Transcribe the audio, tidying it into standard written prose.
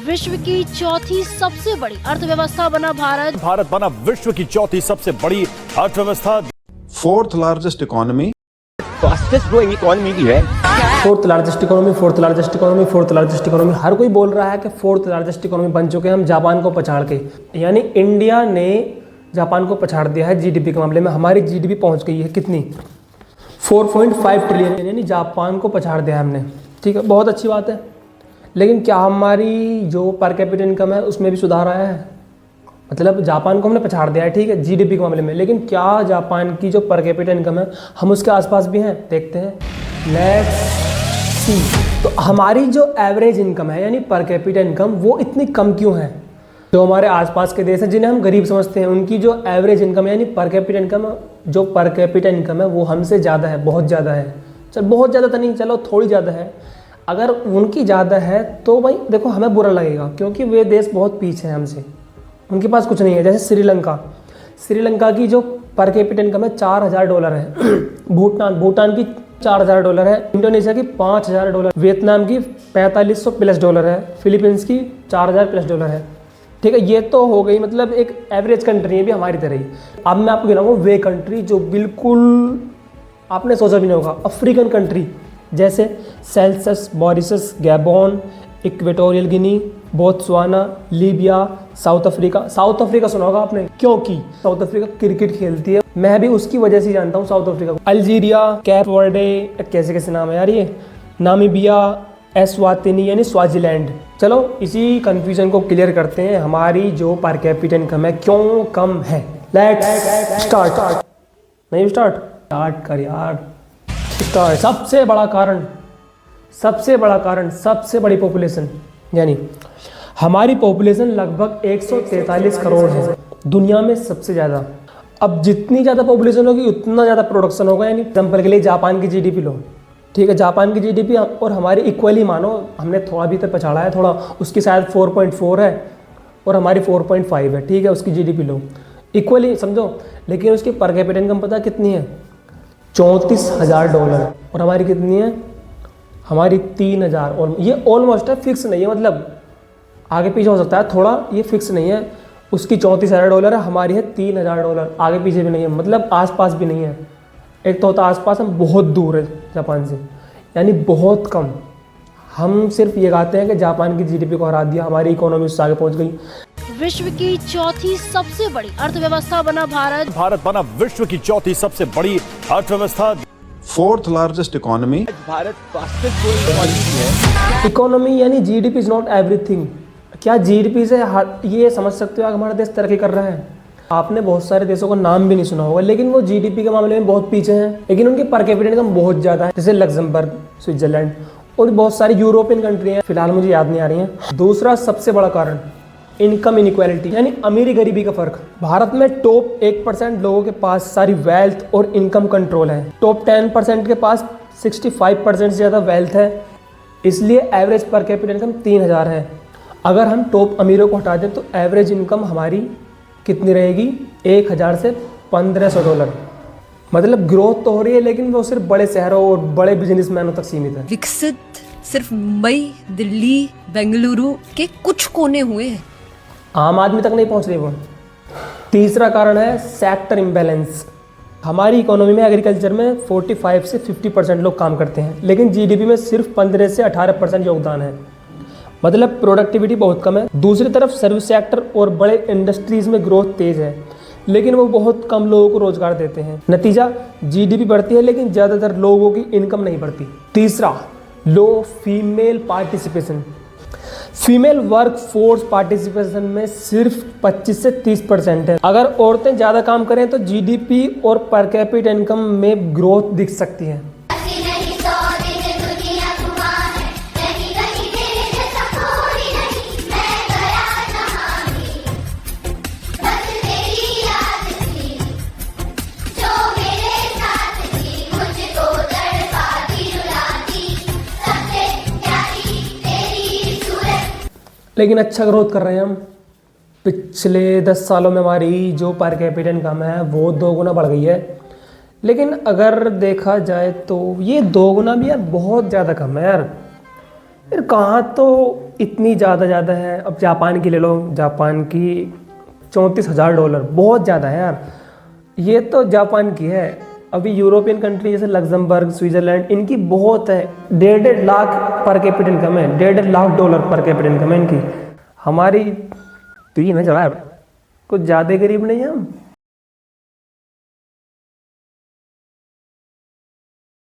विश्व की चौथी सबसे बड़ी अर्थव्यवस्था बना भारत। भारत बना विश्व की चौथी सबसे बड़ी अर्थव्यवस्था। Fourth largest economy, fastest growing economy भी है। Fourth largest economy, fourth largest economy, fourth largest economy. हर कोई बोल रहा है कि फोर्थ लार्जेस्ट इकोनॉमी बन चुके हैं हम जापान को पछाड़ के। यानी इंडिया ने जापान को पछाड़ दिया है जीडीपी के मामले में। हमारी जीडीपी पहुंच गई है कितनी, 4.5 ट्रिलियन, यानी जापान को पछाड़ दिया है हमने। ठीक है, बहुत अच्छी बात है। लेकिन क्या हमारी जो पर कैपिटा इनकम है उसमें भी सुधार आया है? मतलब जापान को हमने पछाड़ दिया है, ठीक है, जीडीपी के मामले में, लेकिन क्या जापान की जो पर कैपिटा इनकम है हम उसके आसपास भी हैं? देखते हैं, लेट्स सी। तो हमारी जो एवरेज इनकम है यानी पर कैपिटा इनकम वो इतनी कम क्यों है? जो हमारे आसपास के देश हैं जिन्हें हम गरीब समझते हैं, उनकी जो एवरेज इनकम है यानी पर कैपिटा इनकम, जो पर कैपिटा इनकम है वो हमसे ज़्यादा है, बहुत ज़्यादा है। चल बहुत ज़्यादा तो नहीं, चलो थोड़ी ज़्यादा है। अगर उनकी ज़्यादा है तो भाई देखो हमें बुरा लगेगा, क्योंकि वे देश बहुत पीछे हैं हमसे, उनके पास कुछ नहीं है। जैसे श्रीलंका की जो पर कैपिटा इनकम है $4000 है। भूटान की $4000 है। इंडोनेशिया की $5000, वियतनाम की $4500+ है, फिलीपींस की $4000+ है। ठीक है, ये तो हो गई मतलब एक एवरेज कंट्री है भी हमारी तरह ही। अब मैं आपको गिनाऊंगा वे कंट्री जो बिल्कुल आपने सोचा भी नहीं होगा। अफ्रीकन कंट्री जैसे Celsus, Mauritius, Gabon, Equatorial Guinea, Botswana, Libya, south Africa सुना होगा आपने, क्योंकि साउथ अफ्रीका क्रिकेट खेलती है, मैं भी उसकी वजह से जानता हूँ साउथ अफ्रीका को। अल्जीरिया, कैप वर्डे, कैसे नाम है यार ये, नामीबिया, एस्वातिनी यानी स्वाजीलैंड। चलो इसी कंफ्यूजन को क्लियर करते हैं, हमारी जो पर कैपिटा इनकम है क्यों कम है। Let's start. नहीं स्टार्ट कर यार, स्टार्ट। सबसे बड़ा कारण, सबसे बड़ी पॉपुलेशन, यानी हमारी पॉपुलेशन लगभग 143 करोड़ है, दुनिया में सबसे ज़्यादा। अब जितनी ज़्यादा पॉपुलेशन होगी उतना ज़्यादा प्रोडक्शन होगा। यानी एग्जाम्पल के लिए जापान की जीडीपी लो, ठीक है, जापान की जीडीपी और हमारी इक्वली मानो, हमने थोड़ा भी तो पछाड़ा है, थोड़ा उसकी शायद 4.4 है और हमारी 4.5 है, ठीक है, उसकी जीडीपी लो, इक्वली समझो। लेकिन उसकी पर कैपिटा इनकम पता कितनी है? $34,000 और हमारी कितनी है? हमारी 3000। और ये ऑलमोस्ट है, फिक्स नहीं है, मतलब आगे पीछे हो सकता है थोड़ा, ये फिक्स नहीं है। उसकी $34,000 है, हमारी है $3000, आगे पीछे भी नहीं है, मतलब आसपास भी नहीं है। एक तो होता आसपास, हम बहुत दूर है जापान से, यानी बहुत कम। हम सिर्फ ये कहते हैं कि जापान की जीडीपी को हरा दिया, हमारी इकोनॉमी उससे आगे पहुंच गई। विश्व की चौथी सबसे बड़ी अर्थव्यवस्था बना भारत। भारत बना विश्व की चौथी सबसे बड़ी अर्थव्यवस्था। Fourth largest economy. Bharat fastest growing economy भी है। इकोनॉमी यानी जीडीपी इज नॉट एवरीथिंग। क्या जीडीपी से ये समझ सकते हो कि हमारा देश तरक्की कर रहा है? आपने बहुत सारे देशों का नाम भी नहीं सुना होगा, लेकिन वो जीडीपी के मामले में बहुत पीछे हैं, लेकिन उनकी पर कैपिटा इनकम बहुत ज़्यादा है, जैसे लग्जमबर्ग, स्विट्जरलैंड और बहुत सारी यूरोपियन कंट्री हैं, फिलहाल मुझे याद नहीं आ रही हैं। दूसरा सबसे बड़ा कारण इनकम इनइक्वालिटी, यानी अमीरी गरीबी का फर्क। भारत में टॉप 1% लोगों के पास सारी वेल्थ और इनकम कंट्रोल है, टॉप 10% के पास 65% से ज़्यादा वेल्थ है, इसलिए एवरेज पर कैपिटा इनकम 3000 है। अगर हम टॉप अमीरों को हटा दें तो एवरेज इनकम हमारी कितनी रहेगी? 1000 से $1500। मतलब ग्रोथ तो हो रही है, लेकिन वो सिर्फ बड़े शहरों और बड़े बिजनेसमैनों तक सीमित है। विकसित सिर्फ मुंबई, दिल्ली, बेंगलुरु के कुछ कोने हुए हैं, आम आदमी तक नहीं पहुंच रही वो। तीसरा कारण है सेक्टर इम्बैलेंस। हमारी इकोनॉमी में एग्रीकल्चर में 45 से 50% लोग काम करते हैं, लेकिन जीडीपी में सिर्फ 15 से 18% योगदान है, मतलब प्रोडक्टिविटी बहुत कम है। दूसरी तरफ सर्विस सेक्टर और बड़े इंडस्ट्रीज में ग्रोथ तेज है, लेकिन वो बहुत कम लोगों को रोजगार देते हैं। नतीजा, जीडीपी बढ़ती है लेकिन ज़्यादातर लोगों की इनकम नहीं बढ़ती। तीसरा, low female participation. Female work force participation में सिर्फ 25 से 30% है। अगर औरतें ज़्यादा काम करें तो जीडीपी और पर कैपिटा इनकम में ग्रोथ दिख सकती है। लेकिन अच्छा ग्रोथ कर रहे हैं हम। पिछले 10 सालों में हमारी जो पर कैपिटा इनकम है वो 2 गुना बढ़ गई है, लेकिन अगर देखा जाए तो ये 2 गुना भी यार बहुत ज़्यादा कम है यार। यार कहाँ तो इतनी ज़्यादा है। अब जापान की ले लो, जापान की $34,000, बहुत ज़्यादा है यार। ये तो जापान की है। अभी यूरोपियन कंट्री जैसे लग्जमबर्ग, स्विट्ज़रलैंड, इनकी बहुत है, 1.5 लाख पर कैपिटा इनकम है, $1.5 लाख पर कैपिटा इनकम है इनकी। हमारी 3,000, कुछ ज़्यादा गरीब नहीं हैं हम।